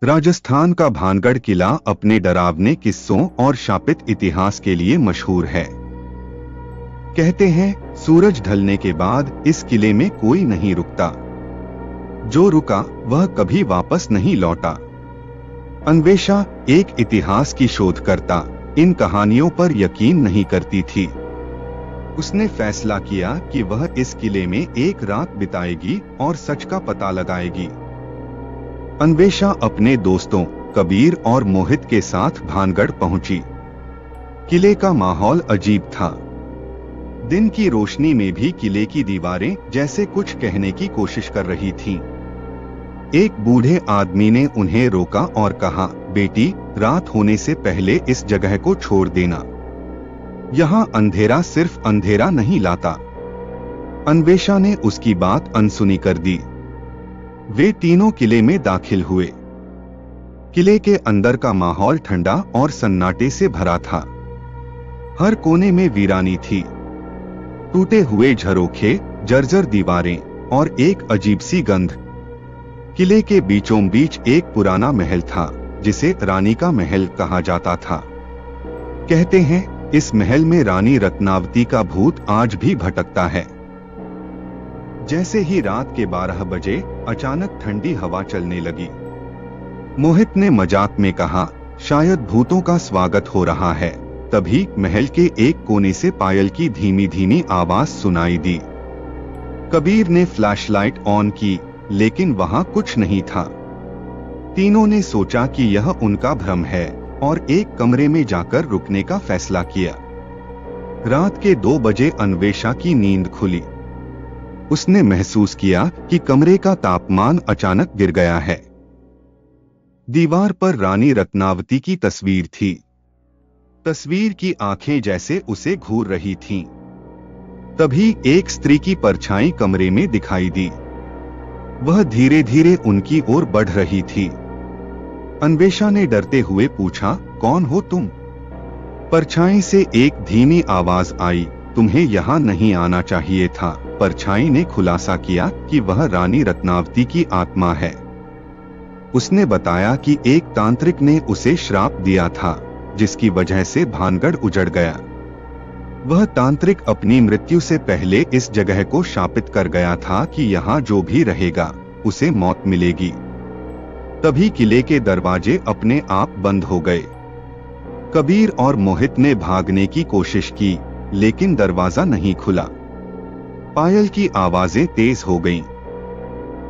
राजस्थान का भानगढ़ किला अपने डरावने किस्सों और शापित इतिहास के लिए मशहूर है। कहते हैं, सूरज ढलने के बाद इस किले में कोई नहीं रुकता। जो रुका वह कभी वापस नहीं लौटा। अन्वेषा, एक इतिहास की शोधकर्ता, इन कहानियों पर यकीन नहीं करती थी। उसने फैसला किया कि वह इस किले में एक रात बिताएगी और सच का पता लगाएगी। अन्वेषा अपने दोस्तों कबीर और मोहित के साथ भानगढ़ पहुंची। किले का माहौल अजीब था। दिन की रोशनी में भी किले की दीवारें जैसे कुछ कहने की कोशिश कर रही थीं। एक बूढ़े आदमी ने उन्हें रोका और कहा, बेटी, रात होने से पहले इस जगह को छोड़ देना। यहाँ अंधेरा सिर्फ अंधेरा नहीं लाता। अन्वेषा ने उसकी बात अनसुनी कर दी। वे तीनों किले में दाखिल हुए। किले के अंदर का माहौल ठंडा और सन्नाटे से भरा था। हर कोने में वीरानी थी। टूटे हुए झरोखे, जर्जर दीवारें और एक अजीब सी गंध। किले के बीचों बीच एक पुराना महल था जिसे रानी का महल कहा जाता था। कहते हैं, इस महल में रानी रत्नावती का भूत आज भी भटकता है। जैसे ही रात के 12 बजे अचानक ठंडी हवा चलने लगी। मोहित ने मजाक में कहा, शायद भूतों का स्वागत हो रहा है। तभी महल के एक कोने से पायल की धीमी धीमी आवाज सुनाई दी। कबीर ने फ्लैशलाइट ऑन की, लेकिन वहां कुछ नहीं था। तीनों ने सोचा कि यह उनका भ्रम है और एक कमरे में जाकर रुकने का फैसला किया। रात के 2 बजे अन्वेषा की नींद खुली। उसने महसूस किया कि कमरे का तापमान अचानक गिर गया है। दीवार पर रानी रत्नावती की तस्वीर थी। तस्वीर की आंखें जैसे उसे घूर रही थीं। तभी एक स्त्री की परछाई कमरे में दिखाई दी। वह धीरे धीरे उनकी ओर बढ़ रही थी। अन्वेषा ने डरते हुए पूछा, कौन हो तुम? परछाई से एक धीमी आवाज आई, तुम्हें यहाँ नहीं आना चाहिए था। परछाई ने खुलासा किया कि वह रानी रत्नावती की आत्मा है। उसने बताया कि एक तांत्रिक ने उसे श्राप दिया था, जिसकी वजह से भानगढ़ उजड़ गया। वह तांत्रिक अपनी मृत्यु से पहले इस जगह को शापित कर गया था कि यहाँ जो भी रहेगा उसे मौत मिलेगी। तभी किले के दरवाजे अपने आप बंद हो गए। कबीर और मोहित ने भागने की कोशिश की, लेकिन दरवाजा नहीं खुला। पायल की आवाजें तेज हो गईं।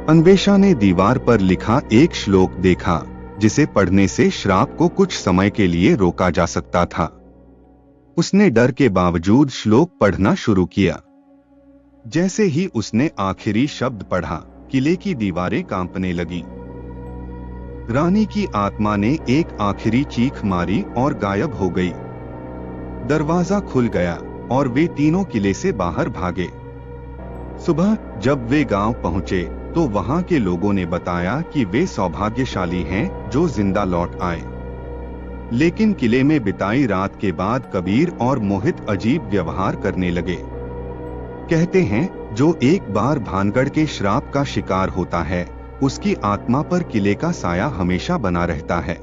अन्वेषा ने दीवार पर लिखा एक श्लोक देखा, जिसे पढ़ने से श्राप को कुछ समय के लिए रोका जा सकता था। उसने डर के बावजूद श्लोक पढ़ना शुरू किया। जैसे ही उसने आखिरी शब्द पढ़ा, किले की दीवारें कांपने लगीं। रानी की आत्मा ने एक आखिरी चीख मारी और गायब हो गई। दरवाजा खुल गया और वे तीनों किले से बाहर भागे। सुबह जब वे गांव पहुंचे तो वहां के लोगों ने बताया कि वे सौभाग्यशाली हैं जो जिंदा लौट आए। लेकिन किले में बिताई रात के बाद कबीर और मोहित अजीब व्यवहार करने लगे। कहते हैं, जो एक बार भानगढ़ के श्राप का शिकार होता है, उसकी आत्मा पर किले का साया हमेशा बना रहता है।